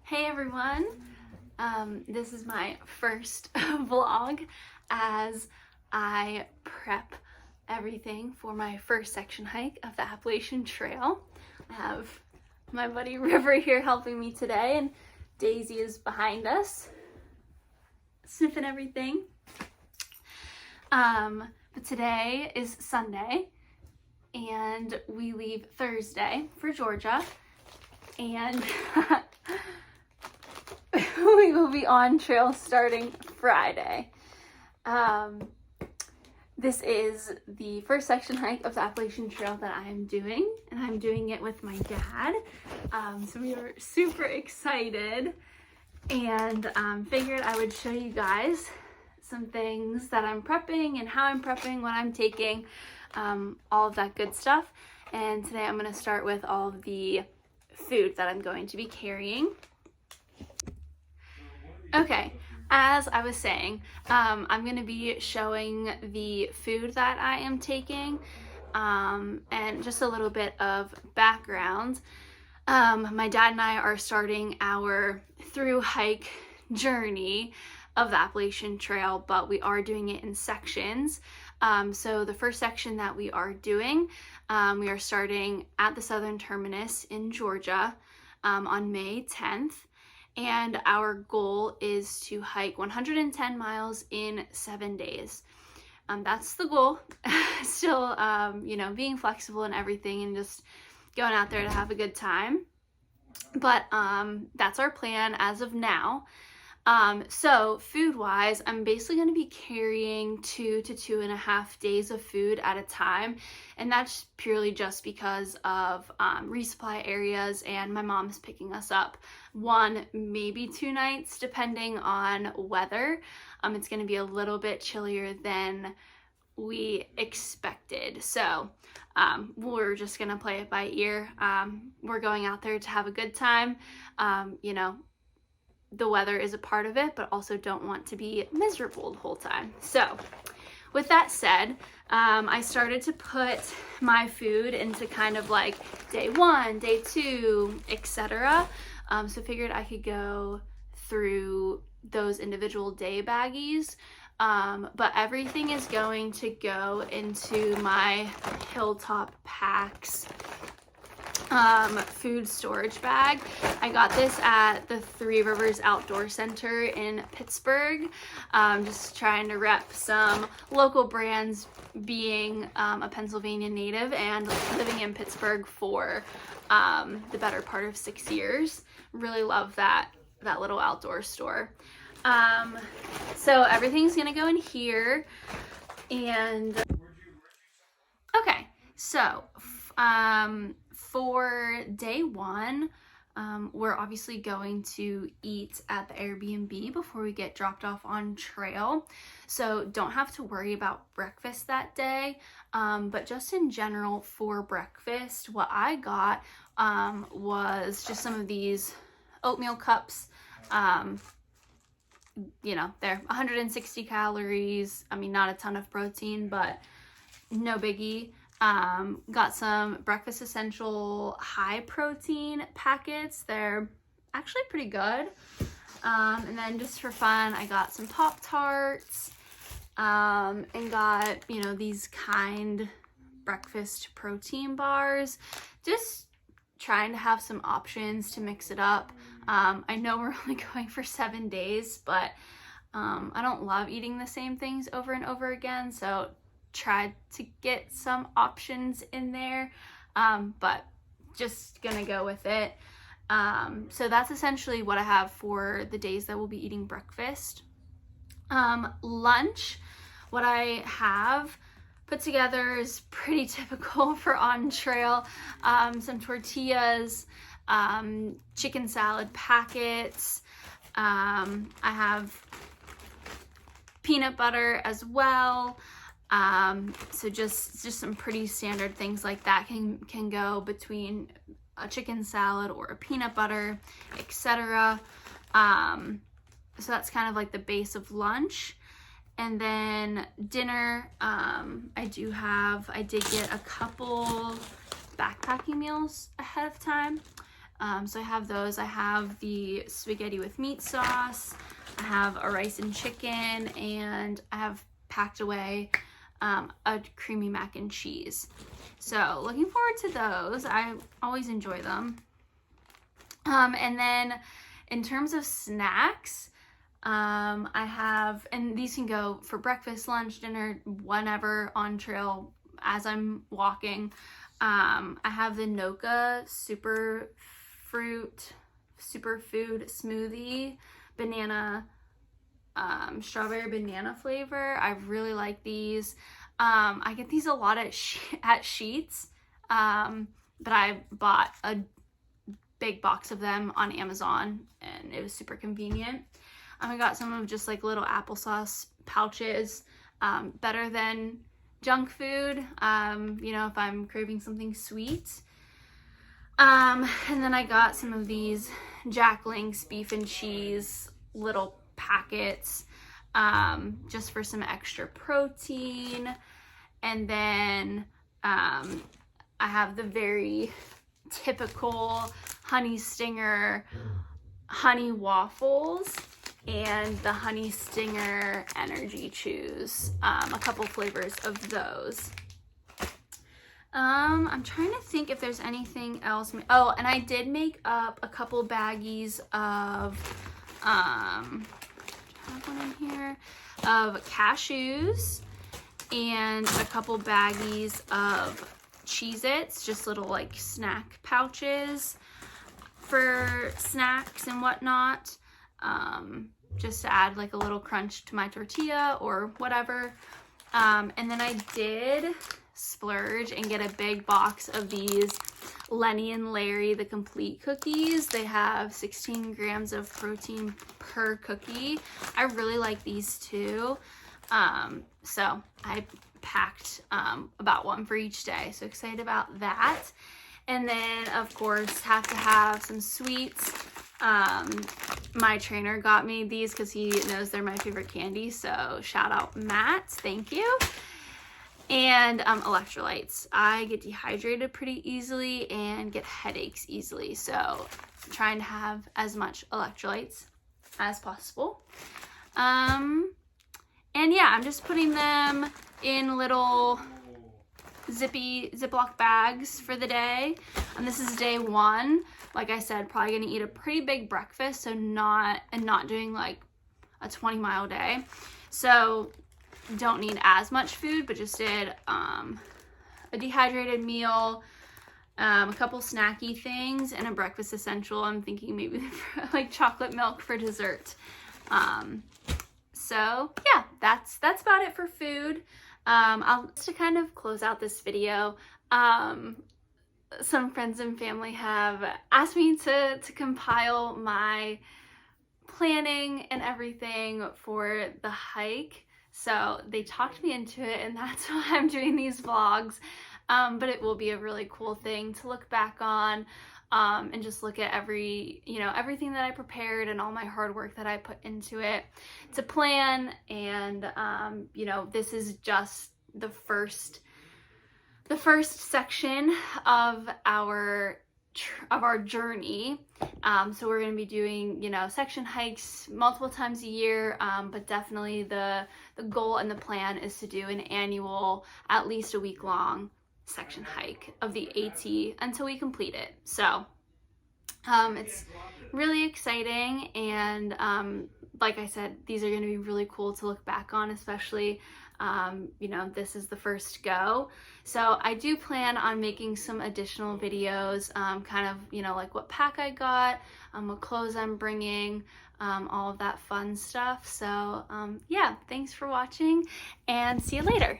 Hey everyone, this is my first vlog as I prep everything for my first section hike of the Appalachian Trail. I have my buddy River here helping me today, and Daisy is behind us sniffing everything. But today is Sunday and we leave Thursday for Georgia, and we will be on trail starting Friday. This is the first section hike of the Appalachian Trail that I am doing, and I'm doing it with my dad. So we are super excited, and figured I would show you guys some things that I'm prepping and how I'm prepping, what I'm taking, all of that good stuff. And today I'm going to start with all of the food that I'm going to be carrying. Okay, as I was saying, I'm going to be showing the food that I am taking, and just a little bit of background. My dad and I are starting our through hike journey of the Appalachian Trail, but we are doing it in sections. So the first section that we are doing, we are starting at the southern terminus in Georgia on May 10th. And our goal is to hike 110 miles in 7 days. That's the goal. Still, being flexible and everything and just going out there to have a good time. But that's our plan as of now. So food-wise, I'm basically going to be carrying 2 to 2.5 days of food at a time, and that's purely just because of resupply areas, and my mom's picking us up 1, maybe 2 nights depending on weather. It's going to be a little bit chillier than we expected, so we're just going to play it by ear. We're going out there to have a good time. The weather is a part of it, but also don't want to be miserable the whole time. So with that said, I started to put my food into kind of like day 1, day 2, etc. So figured I could go through those individual day baggies, but everything is going to go into my Hilltop Packs food storage bag. I got this at the Three Rivers Outdoor Center in Pittsburgh. Just trying to rep some local brands, being a Pennsylvania native and living in Pittsburgh for the better part of 6 years. Really love that little outdoor store. So everything's gonna go in here. And okay, so for day 1, we're obviously going to eat at the Airbnb before we get dropped off on trail. So don't have to worry about breakfast that day. But just in general for breakfast, what I got was just some of these oatmeal cups. They're 160 calories. I mean, not a ton of protein, but no biggie. Got some breakfast essential high protein packets. They're actually pretty good. And then just for fun, I got some Pop-Tarts, and got, these kind breakfast protein bars. Just trying to have some options to mix it up. I know we're only going for 7 days, but I don't love eating the same things over and over again, so tried to get some options in there, but just gonna go with it. So that's essentially what I have for the days that we'll be eating breakfast. Lunch, what I have put together is pretty typical for on trail. Some tortillas, chicken salad packets. I have peanut butter as well. So just some pretty standard things like that can go between a chicken salad or a peanut butter, etc. So that's kind of like the base of lunch. And then dinner, I did get a couple backpacking meals ahead of time. So I have those. I have the spaghetti with meat sauce, I have a rice and chicken, and I have packed away a creamy mac and cheese. So looking forward to those. I always enjoy them. And then in terms of snacks, I have, and these can go for breakfast, lunch, dinner, whenever on trail as I'm walking. I have the NOBO superfood smoothie, banana, strawberry banana flavor. I really like these. I get these a lot at Sheetz, but I bought a big box of them on Amazon and it was super convenient. I got some of just like little applesauce pouches, better than junk food, you know, if I'm craving something sweet. And then I got some of these Jack Link's beef and cheese little packets, just for some extra protein. And then I have the very typical Honey Stinger honey waffles and the Honey Stinger energy chews, a couple flavors of those. I'm trying to think if there's anything else. Oh, and I did make up a couple baggies of I have one in here, of cashews, and a couple baggies of Cheez-Its, just little like snack pouches for snacks and whatnot, just to add like a little crunch to my tortilla or whatever. And then I did splurge and get a big box of these Lenny and Larry the Complete cookies. They have 16 grams of protein per cookie. I really like these too. So I packed about one for each day. So excited about that. And then of course have to have some sweets. My trainer got me these because he knows they're my favorite candy. So shout out Matt, thank you. And electrolytes. I get dehydrated pretty easily and get headaches easily. So I'm trying to have as much electrolytes as possible. And yeah, I'm just putting them in little Ziploc bags for the day. And this is day one. Like I said, probably gonna eat a pretty big breakfast, so not doing like a 20-mile day. So don't need as much food, but just did a dehydrated meal, a couple snacky things, and a breakfast essential. I'm thinking maybe like chocolate milk for dessert. So yeah, that's about it for food. Just to kind of close out this video, some friends and family have asked me to compile my planning and everything for the hike. So they talked me into it, and that's why I'm doing these vlogs. But it will be a really cool thing to look back on, and just look at everything that I prepared and all my hard work that I put into it to plan. And this is just the first section of our journey. So we're going to be doing, section hikes multiple times a year, but definitely the goal and the plan is to do an annual, at least a week-long section hike of the AT until we complete it. So it's really exciting, and like I said, these are going to be really cool to look back on, especially this is the first go. So I do plan on making some additional videos, kind of, like what pack I got, what clothes I'm bringing, all of that fun stuff. So yeah, thanks for watching, and see you later.